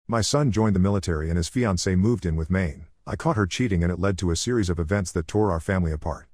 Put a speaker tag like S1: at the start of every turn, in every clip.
S1: My son joined the military and his fiancée moved in with Maine. I caught her cheating and it led to a series of events that tore our family apart.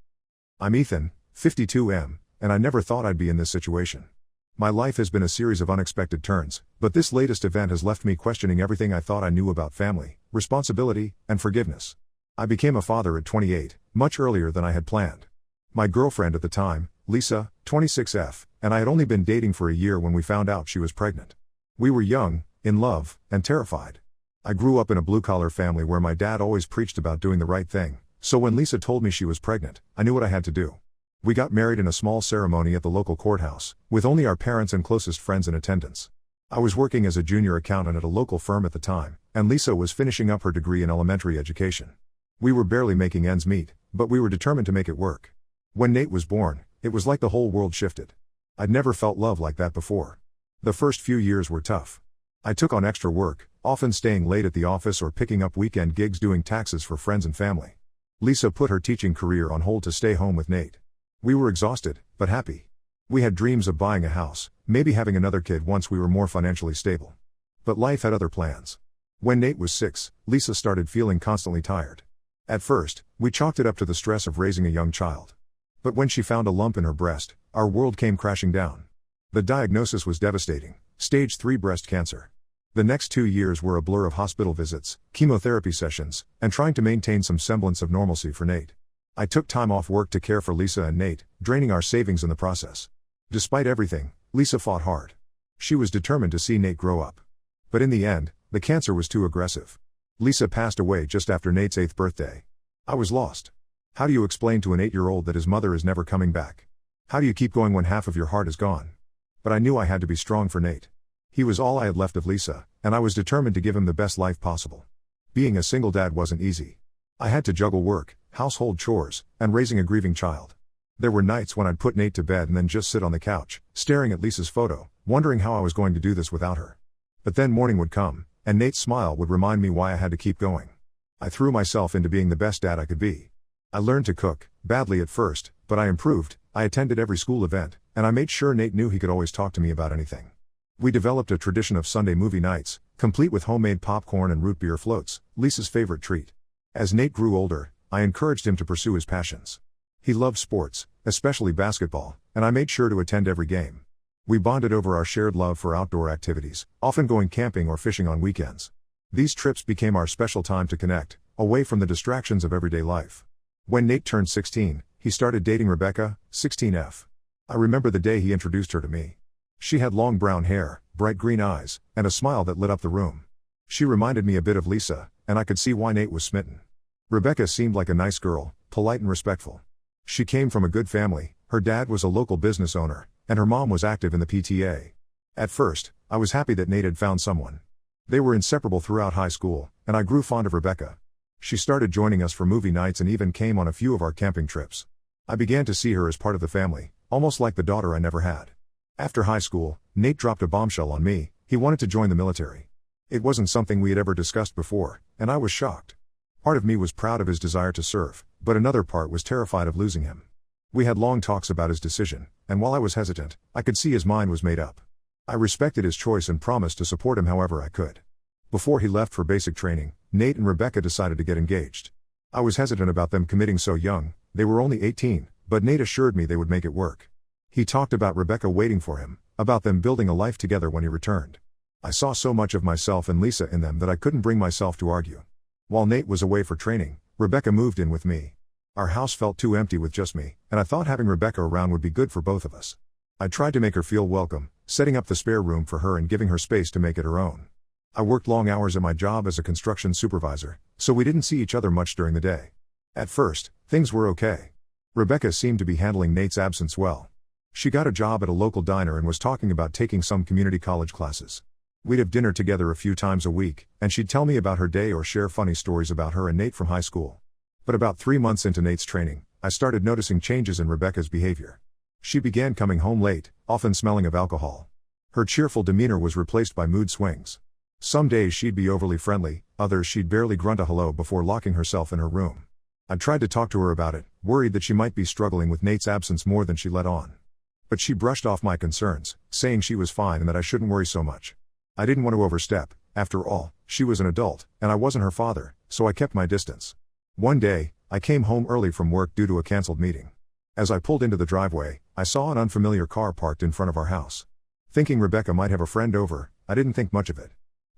S1: I'm Ethan, 52M, and I never thought I'd be in this situation. My life has been a series of unexpected turns, but this latest event has left me questioning everything I thought I knew about family, responsibility, and forgiveness. I became a father at 28, much earlier than I had planned. My girlfriend at the time, Lisa, 26F, and I had only been dating for a year when we found out she was pregnant. We were young, in love, and terrified. I grew up in a blue-collar family where my dad always preached about doing the right thing, so when Lisa told me she was pregnant, I knew what I had to do. We got married in a small ceremony at the local courthouse, with only our parents and closest friends in attendance. I was working as a junior accountant at a local firm at the time, and Lisa was finishing up her degree in elementary education. We were barely making ends meet, but we were determined to make it work. When Nate was born, it was like the whole world shifted. I'd never felt love like that before. The first few years were tough. I took on extra work, often staying late at the office or picking up weekend gigs doing taxes for friends and family. Lisa put her teaching career on hold to stay home with Nate. We were exhausted, but happy. We had dreams of buying a house, maybe having another kid once we were more financially stable. But life had other plans. When Nate was 6, Lisa started feeling constantly tired. At first, we chalked it up to the stress of raising a young child. But when she found a lump in her breast, our world came crashing down. The diagnosis was devastating: stage 3 breast cancer. The next 2 years were a blur of hospital visits, chemotherapy sessions, and trying to maintain some semblance of normalcy for Nate. I took time off work to care for Lisa and Nate, draining our savings in the process. Despite everything, Lisa fought hard. She was determined to see Nate grow up. But in the end, the cancer was too aggressive. Lisa passed away just after Nate's 8th birthday. I was lost. How do you explain to an 8-year-old that his mother is never coming back? How do you keep going when half of your heart is gone? But I knew I had to be strong for Nate. He was all I had left of Lisa, and I was determined to give him the best life possible. Being a single dad wasn't easy. I had to juggle work, household chores, and raising a grieving child. There were nights when I'd put Nate to bed and then just sit on the couch, staring at Lisa's photo, wondering how I was going to do this without her. But then morning would come, and Nate's smile would remind me why I had to keep going. I threw myself into being the best dad I could be. I learned to cook, badly at first, but I improved. I attended every school event, and I made sure Nate knew he could always talk to me about anything. We developed a tradition of Sunday movie nights, complete with homemade popcorn and root beer floats, Lisa's favorite treat. As Nate grew older, I encouraged him to pursue his passions. He loved sports, especially basketball, and I made sure to attend every game. We bonded over our shared love for outdoor activities, often going camping or fishing on weekends. These trips became our special time to connect, away from the distractions of everyday life. When Nate turned 16, he started dating Rebecca, 16F. I remember the day he introduced her to me. She had long brown hair, bright green eyes, and a smile that lit up the room. She reminded me a bit of Lisa, and I could see why Nate was smitten. Rebecca seemed like a nice girl, polite and respectful. She came from a good family. Her dad was a local business owner, and her mom was active in the PTA. At first, I was happy that Nate had found someone. They were inseparable throughout high school, and I grew fond of Rebecca. She started joining us for movie nights and even came on a few of our camping trips. I began to see her as part of the family, almost like the daughter I never had. After high school, Nate dropped a bombshell on me: he wanted to join the military. It wasn't something we had ever discussed before, and I was shocked. Part of me was proud of his desire to serve, but another part was terrified of losing him. We had long talks about his decision, and while I was hesitant, I could see his mind was made up. I respected his choice and promised to support him however I could. Before he left for basic training, Nate and Rebecca decided to get engaged. I was hesitant about them committing so young. They were only 18, but Nate assured me they would make it work. He talked about Rebecca waiting for him, about them building a life together when he returned. I saw so much of myself and Lisa in them that I couldn't bring myself to argue. While Nate was away for training, Rebecca moved in with me. Our house felt too empty with just me, and I thought having Rebecca around would be good for both of us. I tried to make her feel welcome, setting up the spare room for her and giving her space to make it her own. I worked long hours at my job as a construction supervisor, so we didn't see each other much during the day. At first, things were okay. Rebecca seemed to be handling Nate's absence well. She got a job at a local diner and was talking about taking some community college classes. We'd have dinner together a few times a week, and she'd tell me about her day or share funny stories about her and Nate from high school. But about 3 months into Nate's training, I started noticing changes in Rebecca's behavior. She began coming home late, often smelling of alcohol. Her cheerful demeanor was replaced by mood swings. Some days she'd be overly friendly, others she'd barely grunt a hello before locking herself in her room. I tried to talk to her about it, worried that she might be struggling with Nate's absence more than she let on. But she brushed off my concerns, saying she was fine and that I shouldn't worry so much. I didn't want to overstep. After all, She was an adult, and I wasn't her father, so I kept my distance. One day, I came home early from work due to a cancelled meeting. As I pulled into the driveway, I saw an unfamiliar car parked in front of our house. Thinking Rebecca might have a friend over, I didn't think much of it.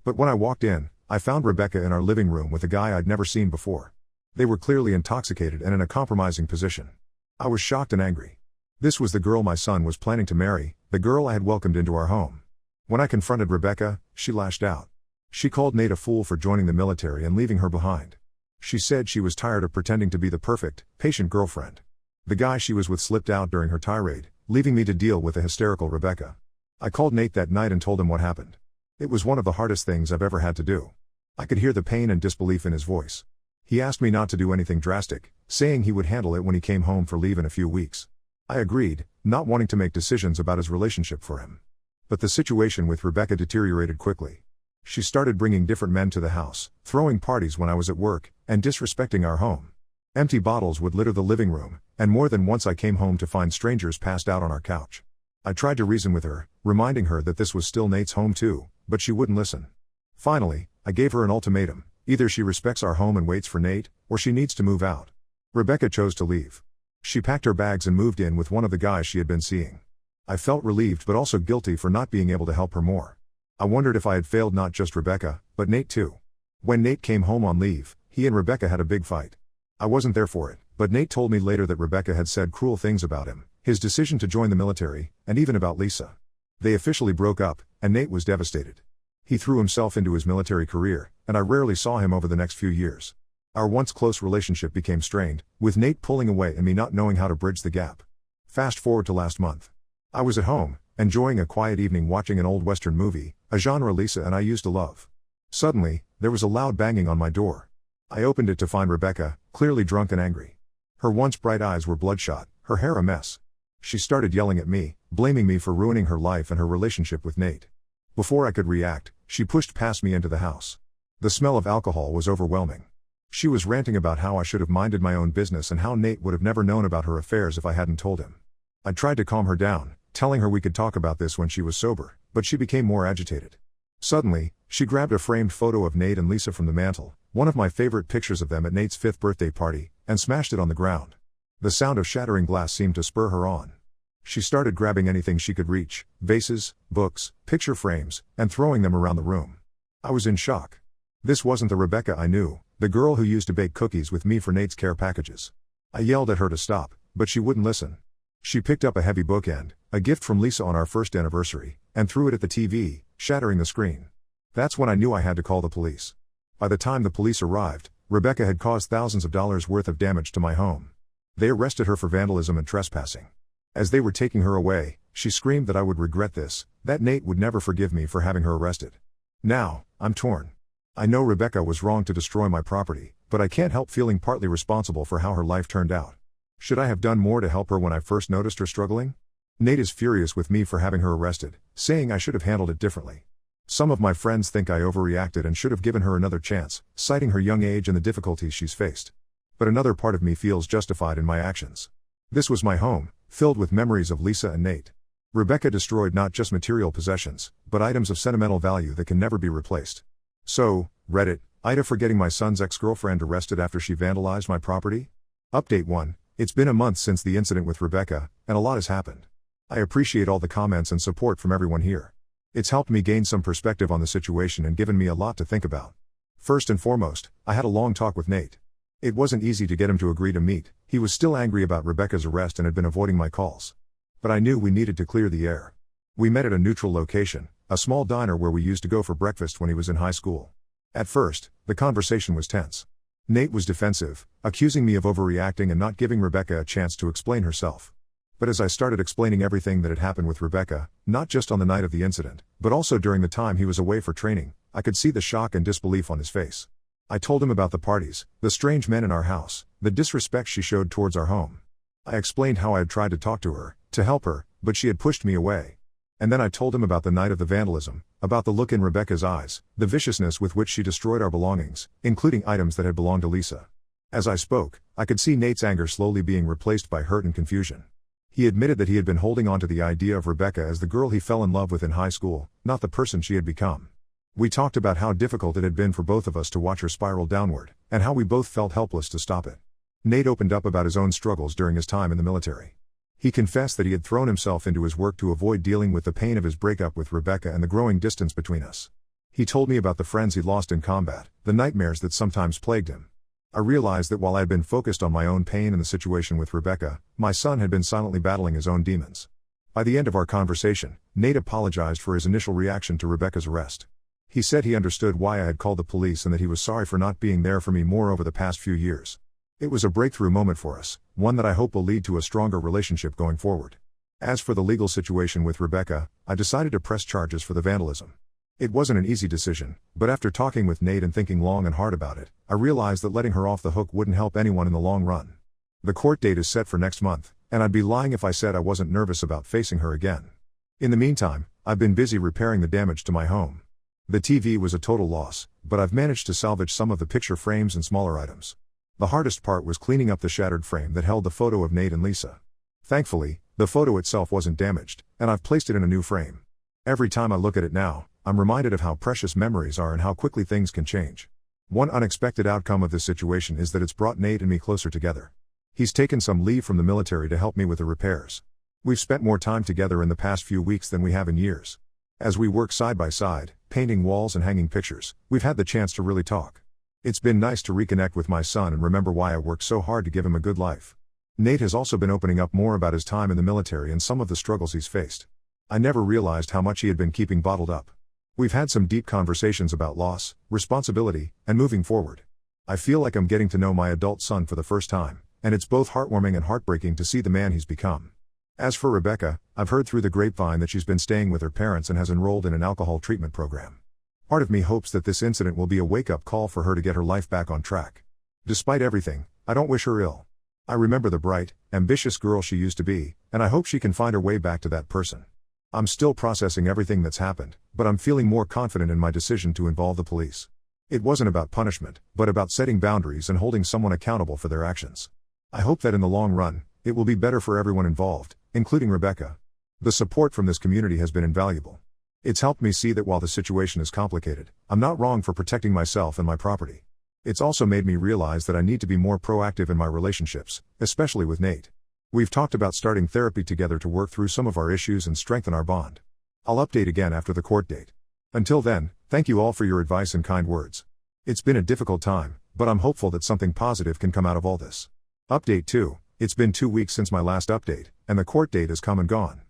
S1: But when I walked in, I found Rebecca in our living room with a guy I'd never seen before. They were clearly intoxicated and in a compromising position. I was shocked and angry. This was the girl my son was planning to marry, the girl I had welcomed into our home. When I confronted Rebecca, she lashed out. She called Nate a fool for joining the military and leaving her behind. She said she was tired of pretending to be the perfect, patient girlfriend. The guy she was with slipped out during her tirade, leaving me to deal with a hysterical Rebecca. I called Nate that night and told him what happened. It was one of the hardest things I've ever had to do. I could hear the pain and disbelief in his voice. He asked me not to do anything drastic, saying he would handle it when he came home for leave in a few weeks. I agreed, not wanting to make decisions about his relationship for him. But the situation with Rebecca deteriorated quickly. She started bringing different men to the house, throwing parties when I was at work, and disrespecting our home. Empty bottles would litter the living room, and more than once I came home to find strangers passed out on our couch. I tried to reason with her, reminding her that this was still Nate's home too, but she wouldn't listen. Finally, I gave her an ultimatum: either she respects our home and waits for Nate, or she needs to move out. Rebecca chose to leave. She packed her bags and moved in with one of the guys she had been seeing. I felt relieved but also guilty for not being able to help her more. I wondered if I had failed not just Rebecca, but Nate too. When Nate came home on leave, he and Rebecca had a big fight. I wasn't there for it, but Nate told me later that Rebecca had said cruel things about him, his decision to join the military, and even about Lisa. They officially broke up, and Nate was devastated. He threw himself into his military career, and I rarely saw him over the next few years. Our once close relationship became strained, with Nate pulling away and me not knowing how to bridge the gap. Fast forward to last month. I was at home, enjoying a quiet evening watching an old Western movie, a genre Lisa and I used to love. Suddenly, there was a loud banging on my door. I opened it to find Rebecca, clearly drunk and angry. Her once bright eyes were bloodshot, her hair a mess. She started yelling at me, blaming me for ruining her life and her relationship with Nate. Before I could react, she pushed past me into the house. The smell of alcohol was overwhelming. She was ranting about how I should have minded my own business and how Nate would have never known about her affairs if I hadn't told him. I tried to calm her down, telling her we could talk about this when she was sober, but she became more agitated. Suddenly, she grabbed a framed photo of Nate and Lisa from the mantel, one of my favorite pictures of them at Nate's 5th birthday party, and smashed it on the ground. The sound of shattering glass seemed to spur her on. She started grabbing anything she could reach, vases, books, picture frames, and throwing them around the room. I was in shock. This wasn't the Rebecca I knew, the girl who used to bake cookies with me for Nate's care packages. I yelled at her to stop, but she wouldn't listen. She picked up a heavy bookend, a gift from Lisa on our first anniversary, and threw it at the TV, shattering the screen. That's when I knew I had to call the police. By the time the police arrived, Rebecca had caused thousands of dollars worth of damage to my home. They arrested her for vandalism and trespassing. As they were taking her away, she screamed that I would regret this, that Nate would never forgive me for having her arrested. Now, I'm torn. I know Rebecca was wrong to destroy my property, but I can't help feeling partly responsible for how her life turned out. Should I have done more to help her when I first noticed her struggling? Nate is furious with me for having her arrested, saying I should have handled it differently. Some of my friends think I overreacted and should have given her another chance, citing her young age and the difficulties she's faced. But another part of me feels justified in my actions. This was my home, filled with memories of Lisa and Nate. Rebecca destroyed not just material possessions, but items of sentimental value that can never be replaced. So, Reddit, Ida for getting my son's ex-girlfriend arrested after she vandalized my property? Update 1. It's been a month since the incident with Rebecca, and a lot has happened. I appreciate all the comments and support from everyone here. It's helped me gain some perspective on the situation and given me a lot to think about. First and foremost, I had a long talk with Nate. It wasn't easy to get him to agree to meet. He was still angry about Rebecca's arrest and had been avoiding my calls. But I knew we needed to clear the air. We met at a neutral location, a small diner where we used to go for breakfast when he was in high school. At first, the conversation was tense. Nate was defensive, accusing me of overreacting and not giving Rebecca a chance to explain herself. But as I started explaining everything that had happened with Rebecca, not just on the night of the incident, but also during the time he was away for training, I could see the shock and disbelief on his face. I told him about the parties, the strange men in our house, the disrespect she showed towards our home. I explained how I had tried to talk to her, to help her, but she had pushed me away. And then I told him about the night of the vandalism, about the look in Rebecca's eyes, the viciousness with which she destroyed our belongings, including items that had belonged to Lisa. As I spoke, I could see Nate's anger slowly being replaced by hurt and confusion. He admitted that he had been holding on to the idea of Rebecca as the girl he fell in love with in high school, not the person she had become. We talked about how difficult it had been for both of us to watch her spiral downward, and how we both felt helpless to stop it. Nate opened up about his own struggles during his time in the military. He confessed that he had thrown himself into his work to avoid dealing with the pain of his breakup with Rebecca and the growing distance between us. He told me about the friends he lost in combat, the nightmares that sometimes plagued him. I realized that while I had been focused on my own pain and the situation with Rebecca, my son had been silently battling his own demons. By the end of our conversation, Nate apologized for his initial reaction to Rebecca's arrest. He said he understood why I had called the police and that he was sorry for not being there for me more over the past few years. It was a breakthrough moment for us, one that I hope will lead to a stronger relationship going forward. As for the legal situation with Rebecca, I decided to press charges for the vandalism. It wasn't an easy decision, but after talking with Nate and thinking long and hard about it, I realized that letting her off the hook wouldn't help anyone in the long run. The court date is set for next month, and I'd be lying if I said I wasn't nervous about facing her again. In the meantime, I've been busy repairing the damage to my home. The TV was a total loss, but I've managed to salvage some of the picture frames and smaller items. The hardest part was cleaning up the shattered frame that held the photo of Nate and Lisa. Thankfully, the photo itself wasn't damaged, and I've placed it in a new frame. Every time I look at it now, I'm reminded of how precious memories are and how quickly things can change. One unexpected outcome of this situation is that it's brought Nate and me closer together. He's taken some leave from the military to help me with the repairs. We've spent more time together in the past few weeks than we have in years. As we work side by side, painting walls and hanging pictures, we've had the chance to really talk. It's been nice to reconnect with my son and remember why I worked so hard to give him a good life. Nate has also been opening up more about his time in the military and some of the struggles he's faced. I never realized how much he had been keeping bottled up. We've had some deep conversations about loss, responsibility, and moving forward. I feel like I'm getting to know my adult son for the first time, and it's both heartwarming and heartbreaking to see the man he's become. As for Rebecca, I've heard through the grapevine that she's been staying with her parents and has enrolled in an alcohol treatment program. Part of me hopes that this incident will be a wake-up call for her to get her life back on track. Despite everything, I don't wish her ill. I remember the bright, ambitious girl she used to be, and I hope she can find her way back to that person. I'm still processing everything that's happened, but I'm feeling more confident in my decision to involve the police. It wasn't about punishment, but about setting boundaries and holding someone accountable for their actions. I hope that in the long run, it will be better for everyone involved, including Rebecca. The support from this community has been invaluable. It's helped me see that while the situation is complicated, I'm not wrong for protecting myself and my property. It's also made me realize that I need to be more proactive in my relationships, especially with Nate. We've talked about starting therapy together to work through some of our issues and strengthen our bond. I'll update again after the court date. Until then, thank you all for your advice and kind words. It's been a difficult time, but I'm hopeful that something positive can come out of all this. Update 2. It's been 2 weeks since my last update, and the court date has come and gone.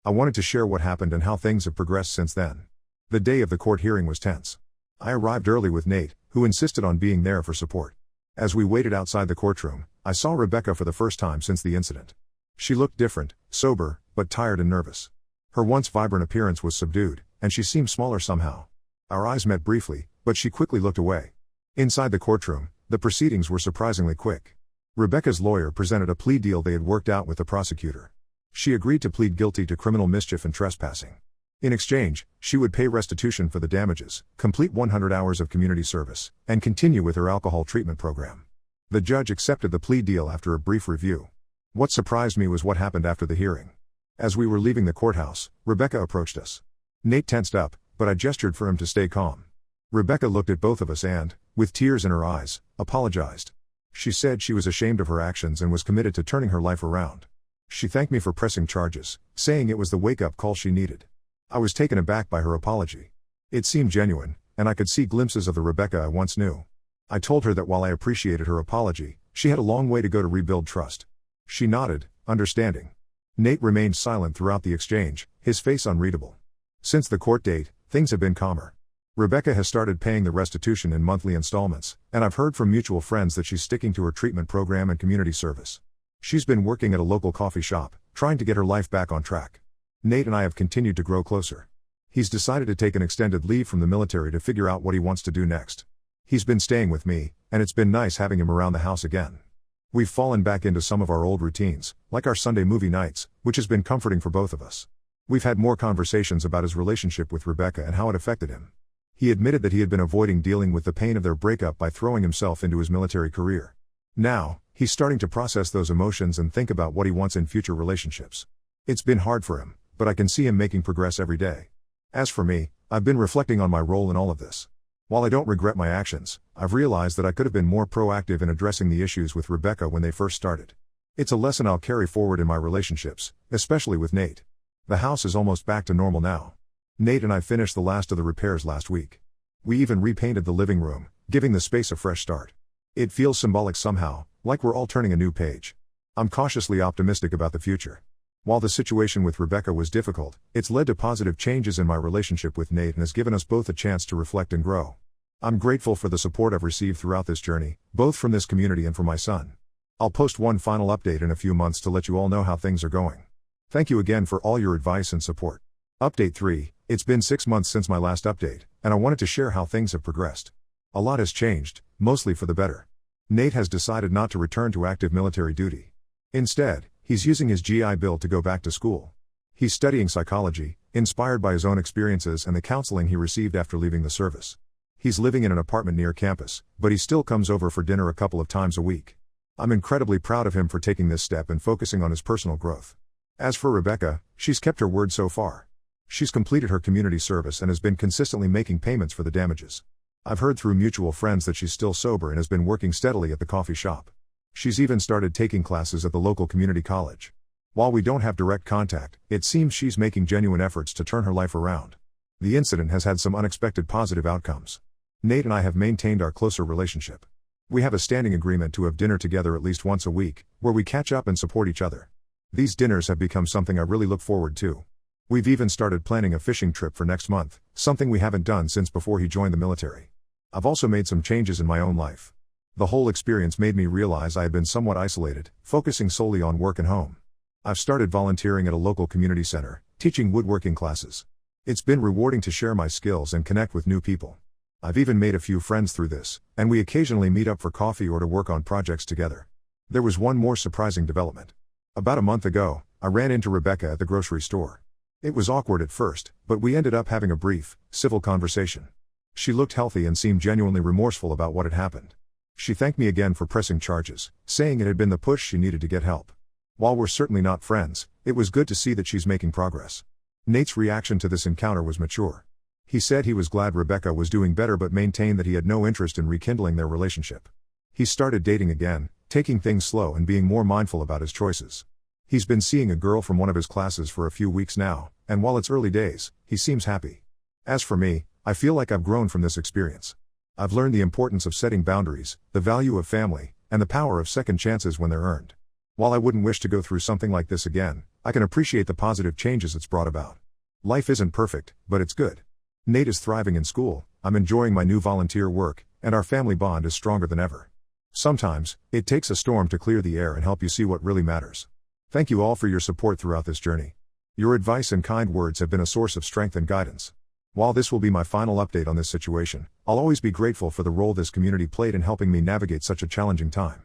S1: I wanted to share what happened and how things have progressed since then. The day of the court hearing was tense. I arrived early with Nate, who insisted on being there for support. As we waited outside the courtroom, I saw Rebecca for the first time since the incident. She looked different, sober, but tired and nervous. Her once vibrant appearance was subdued, and she seemed smaller somehow. Our eyes met briefly, but she quickly looked away. Inside the courtroom, the proceedings were surprisingly quick. Rebecca's lawyer presented a plea deal they had worked out with the prosecutor. She agreed to plead guilty to criminal mischief and trespassing. In exchange, she would pay restitution for the damages, complete 100 hours of community service, and continue with her alcohol treatment program. The judge accepted the plea deal after a brief review. What surprised me was what happened after the hearing. As we were leaving the courthouse, Rebecca approached us. Nate tensed up, but I gestured for him to stay calm. Rebecca looked at both of us and, with tears in her eyes, apologized. She said she was ashamed of her actions and was committed to turning her life around. She thanked me for pressing charges, saying it was the wake-up call she needed. I was taken aback by her apology. It seemed genuine, and I could see glimpses of the Rebecca I once knew. I told her that while I appreciated her apology, she had a long way to go to rebuild trust. She nodded, understanding. Nate remained silent throughout the exchange, his face unreadable. Since the court date, things have been calmer. Rebecca has started paying the restitution in monthly installments, and I've heard from mutual friends that she's sticking to her treatment program and community service. She's been working at a local coffee shop, trying to get her life back on track. Nate and I have continued to grow closer. He's decided to take an extended leave from the military to figure out what he wants to do next. He's been staying with me, and it's been nice having him around the house again. We've fallen back into some of our old routines, like our Sunday movie nights, which has been comforting for both of us. We've had more conversations about his relationship with Rebecca and how it affected him. He admitted that he had been avoiding dealing with the pain of their breakup by throwing himself into his military career. Now, he's starting to process those emotions and think about what he wants in future relationships. It's been hard for him, but I can see him making progress every day. As for me, I've been reflecting on my role in all of this. While I don't regret my actions, I've realized that I could have been more proactive in addressing the issues with Rebecca when they first started. It's a lesson I'll carry forward in my relationships, especially with Nate. The house is almost back to normal now. Nate and I finished the last of the repairs last week. We even repainted the living room, giving the space a fresh start. It feels symbolic somehow, like we're all turning a new page. I'm cautiously optimistic about the future. While the situation with Rebecca was difficult, it's led to positive changes in my relationship with Nate and has given us both a chance to reflect and grow. I'm grateful for the support I've received throughout this journey, both from this community and from my son. I'll post one final update in a few months to let you all know how things are going. Thank you again for all your advice and support. Update 3, it's been 6 months since my last update, and I wanted to share how things have progressed. A lot has changed, mostly for the better. Nate has decided not to return to active military duty. Instead, he's using his GI Bill to go back to school. He's studying psychology, inspired by his own experiences and the counseling he received after leaving the service. He's living in an apartment near campus, but he still comes over for dinner a couple of times a week. I'm incredibly proud of him for taking this step and focusing on his personal growth. As for Rebecca, she's kept her word so far. She's completed her community service and has been consistently making payments for the damages. I've heard through mutual friends that she's still sober and has been working steadily at the coffee shop. She's even started taking classes at the local community college. While we don't have direct contact, it seems she's making genuine efforts to turn her life around. The incident has had some unexpected positive outcomes. Nate and I have maintained our closer relationship. We have a standing agreement to have dinner together at least once a week, where we catch up and support each other. These dinners have become something I really look forward to. We've even started planning a fishing trip for next month, something we haven't done since before he joined the military. I've also made some changes in my own life. The whole experience made me realize I had been somewhat isolated, focusing solely on work and home. I've started volunteering at a local community center, teaching woodworking classes. It's been rewarding to share my skills and connect with new people. I've even made a few friends through this, and we occasionally meet up for coffee or to work on projects together. There was one more surprising development. About a month ago, I ran into Rebecca at the grocery store. It was awkward at first, but we ended up having a brief, civil conversation. She looked healthy and seemed genuinely remorseful about what had happened. She thanked me again for pressing charges, saying it had been the push she needed to get help. While we're certainly not friends, it was good to see that she's making progress. Nate's reaction to this encounter was mature. He said he was glad Rebecca was doing better but maintained that he had no interest in rekindling their relationship. He started dating again, taking things slow and being more mindful about his choices. He's been seeing a girl from one of his classes for a few weeks now, and while it's early days, he seems happy. As for me, I feel like I've grown from this experience. I've learned the importance of setting boundaries, the value of family, and the power of second chances when they're earned. While I wouldn't wish to go through something like this again, I can appreciate the positive changes it's brought about. Life isn't perfect, but it's good. Nate is thriving in school, I'm enjoying my new volunteer work, and our family bond is stronger than ever. Sometimes, it takes a storm to clear the air and help you see what really matters. Thank you all for your support throughout this journey. Your advice and kind words have been a source of strength and guidance. While this will be my final update on this situation, I'll always be grateful for the role this community played in helping me navigate such a challenging time.